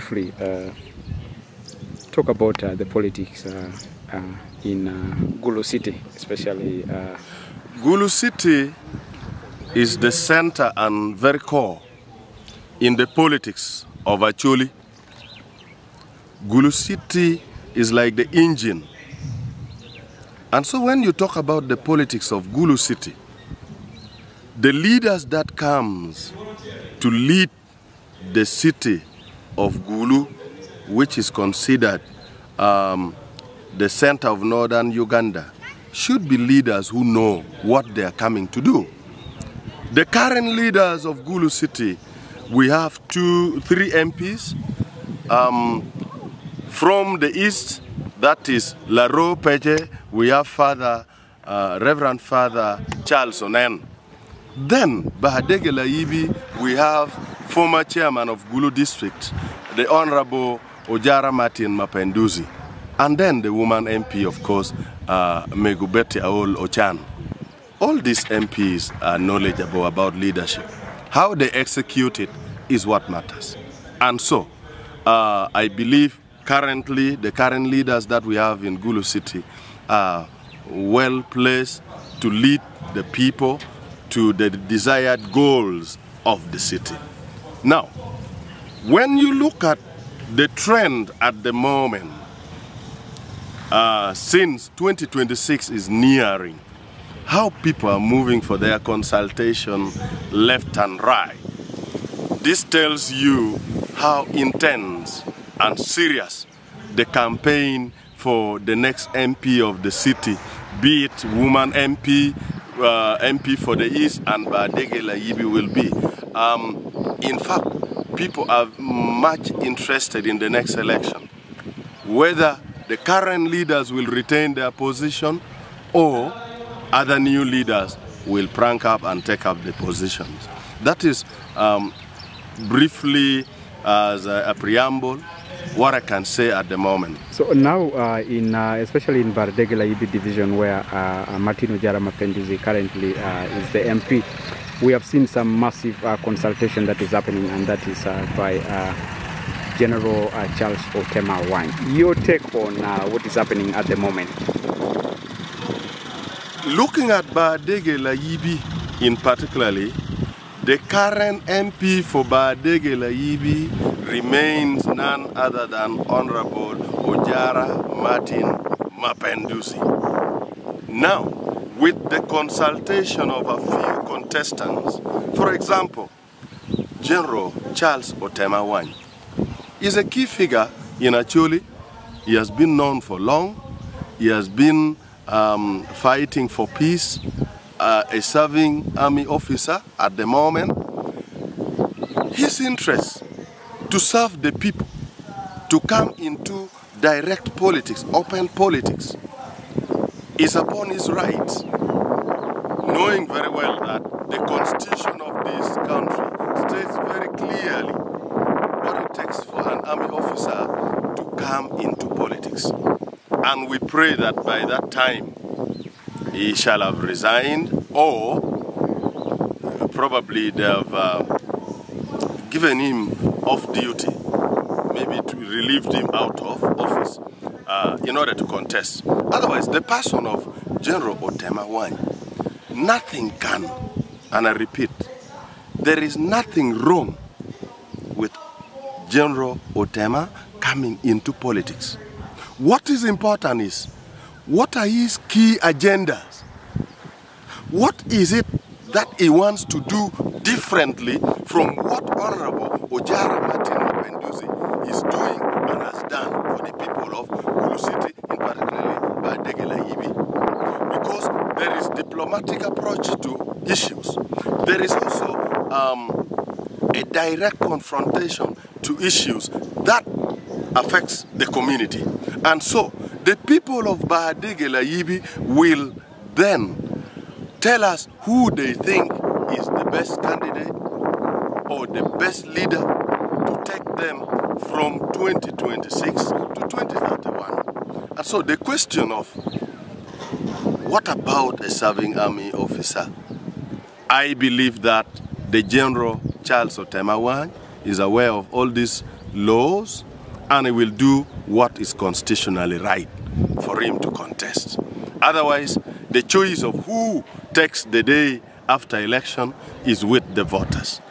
briefly talk about the politics in Gulu City, especially. Gulu City is the center and very core in the politics of Acholi. Gulu City is like the engine. And so when you talk about the politics of Gulu City, the leaders that comes to lead the city of Gulu, which is considered the center of northern Uganda, should be leaders who know what they are coming to do. The current leaders of Gulu City, we have 3 MPs. From the east, that is Laro Peje, we have Reverend Father Chales Otema. Then, Bardege-Layibi, we have former chairman of Gulu District, the Honorable Ojara Mapenduzi. And then the woman MP, of course, Megubeti Aol Ochan. All these MPs are knowledgeable about leadership. How they execute it is what matters. And so, I believe currently, the current leaders that we have in Gulu City are well placed to lead the people to the desired goals of the city. Now, when you look at the trend at the moment, since 2026 is nearing, how people are moving for their consultation left and right. This tells you how intense and serious the campaign for the next MP of the city, be it woman MP, MP for the East and Bardege-Layibi will be. In fact, people are much interested in the next election, whether the current leaders will retain their position or other new leaders will crank up and take up the positions. That is briefly as a preamble what I can say at the moment. So now, especially in Bardege-Layibi Division, where Martin Ojara Mapenduzi currently is the MP, we have seen some massive consultation that is happening, and that is by General Chales Otema Awany. Your take on what is happening at the moment? Looking at Bardege-Layibi in particularly, the current MP for Bardege-Layibi remains none other than Honorable Ojara Mapenduzi. Now, with the consultation of a few contestants, for example, General Chales Otema Awany is a key figure in Acholi. He has been known for long. He has been fighting for peace, a serving army officer at the moment. His interest to serve the people, to come into direct politics, open politics, is upon his rights, knowing very well that the constitution of this country states very clearly what it takes for an army officer to come into politics. And we pray that by that time he shall have resigned, or probably they have given him off duty, maybe to relieve him out of office in order to contest. Otherwise, the person of General Otema Awany, nothing can, and I repeat, there is nothing wrong with General Otema coming into politics. What is important is, what are his key agendas? What is it that he wants to do differently from what Honorable Ojara Mapenduzi is doing and has done for the people of Gulu City, in particular Bardege-Layibi? Because there is diplomatic approach to issues. There is also a direct confrontation to issues that affects the community. And so the people of Bardege-Layibi will then tell us who they think is the best candidate or the best leader to take them from 2026 to 2031. And so the question of what about a serving army officer? I believe that the General Chales Otema Awany is aware of all these laws, and he will do what is constitutionally right for him to contest. Otherwise, the choice of who takes the day after election is with the voters.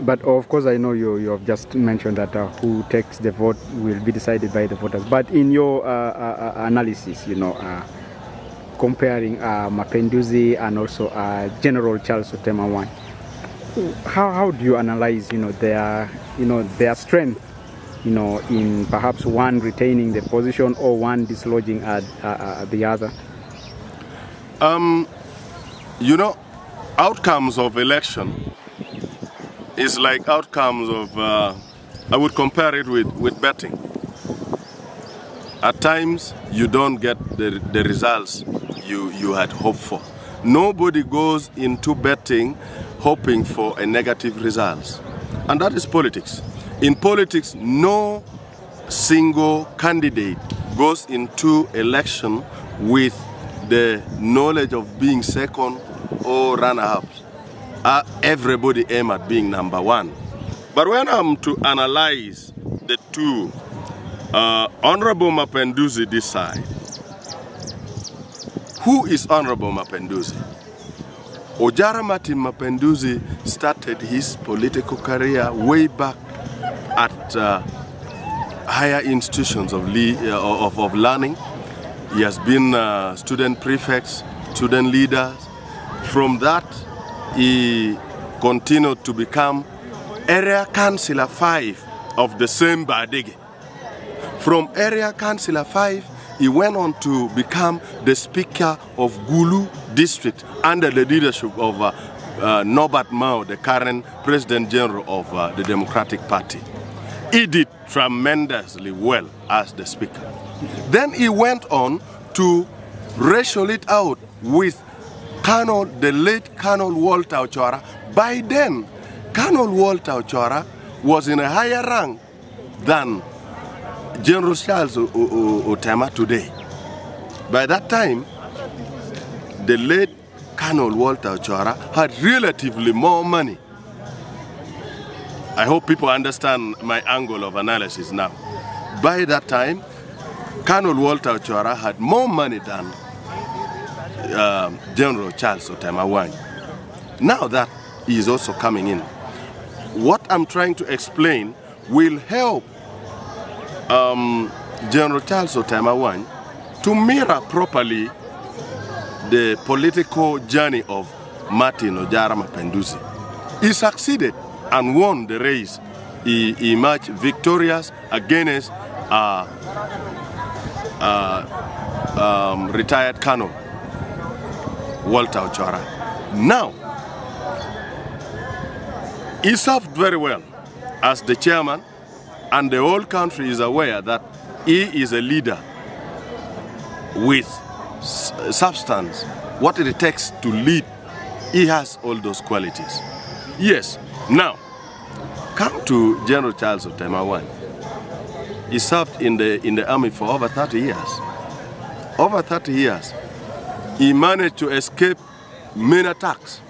But of course, I know you have just mentioned that who takes the vote will be decided by the voters. But in your analysis, comparing Mapenduzi and also General Chales Otema Awany, how do you analyze, their strength, in perhaps one retaining the position or one dislodging the other? Outcomes of election is like outcomes of, I would compare it with betting. At times, you don't get the results you had hoped for. Nobody goes into betting hoping for a negative result. And that is politics. In politics, no single candidate goes into election with the knowledge of being second or runner-up. Everybody aims at being number one. But when I'm to analyze the two, Honorable Mapenduzi decide. Who is Honorable Mapenduzi? Ojara Mapenduzi started his political career way back at higher institutions of learning. He has been student prefects, student leaders. From that, he continued to become Area Councillor 5 of the same Bardege. From Area Councillor 5, he went on to become the Speaker of Gulu District under the leadership of Norbert Mao, the current President General of the Democratic Party. He did tremendously well as the Speaker. Then he went on to wrestle it out with the late Colonel Walter Ojara. By then, Colonel Walter Ojara was in a higher rank than General Chales Otema today. By that time, the late Colonel Walter Ojara had relatively more money. I hope people understand my angle of analysis now. By that time, Colonel Walter Ojara had more money than General Chales Otema Awany. Now that he is also coming in, what I'm trying to explain will help General Chales Otema Awany to mirror properly the political journey of Martin Ojara Mapenduzi. He succeeded and won the race. He emerged victorious against retired Colonel Walter Ojara. Now, he served very well as the chairman, and the whole country is aware that he is a leader with substance, what it takes to lead. He has all those qualities. Yes, now, come to General Chales Otema Awany. He served in the army for over 30 years. Over 30 years, he managed to escape many attacks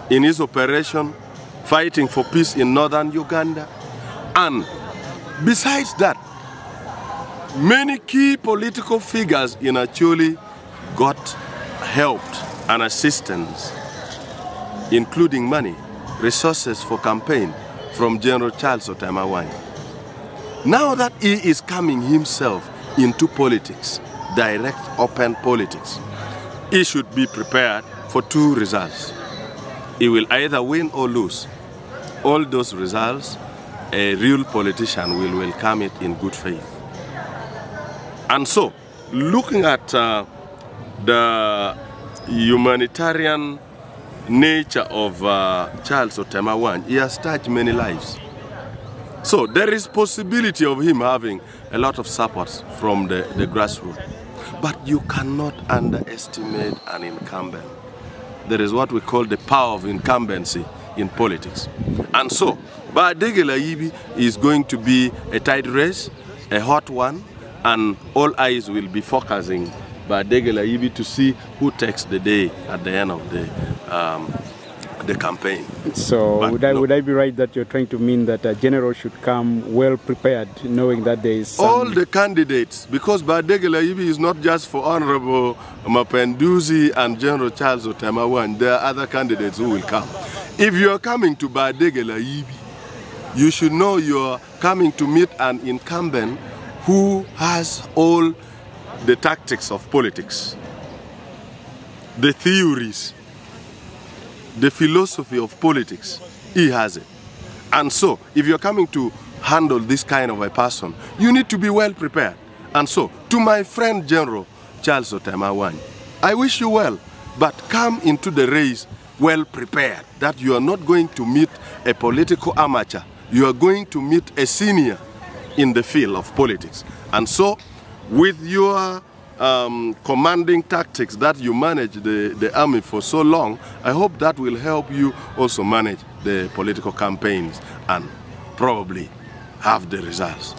in his operation fighting for peace in northern Uganda. And besides that, many key political figures in Acholi got help and assistance, including money, resources for campaign from General Chales Otema Awany. Now that he is coming himself into politics, direct, open politics, he should be prepared for two results. He will either win or lose. All those results, a real politician will welcome it in good faith. And so, looking at the humanitarian nature of Chales Otema Awany, he has touched many lives. So there is possibility of him having a lot of support from the grassroots. But you cannot underestimate an incumbent. There is what we call the power of incumbency in politics. And so, Bardege-Layibi is going to be a tight race, a hot one, and all eyes will be focusing Bardege-Layibi to see who takes the day at the end of the campaign. So would I be right that you're trying to mean that a general should come well prepared, knowing that there is all the candidates, because Bardege-Layibi is not just for Honorable Mapenduzi and General Chales Otema Awany. There are other candidates who will come. If you are coming to Bardege-Layibi, you should know you're coming to meet an incumbent who has all the tactics of politics, the theories, the philosophy of politics. He has it. And so, if you're coming to handle this kind of a person, you need to be well prepared. And so, to my friend General Chales Otema Awany, I wish you well, but come into the race well prepared, that you are not going to meet a political amateur. You are going to meet a senior in the field of politics. And so, with your commanding tactics that you manage the army for so long, I hope that will help you also manage the political campaigns and probably have the results.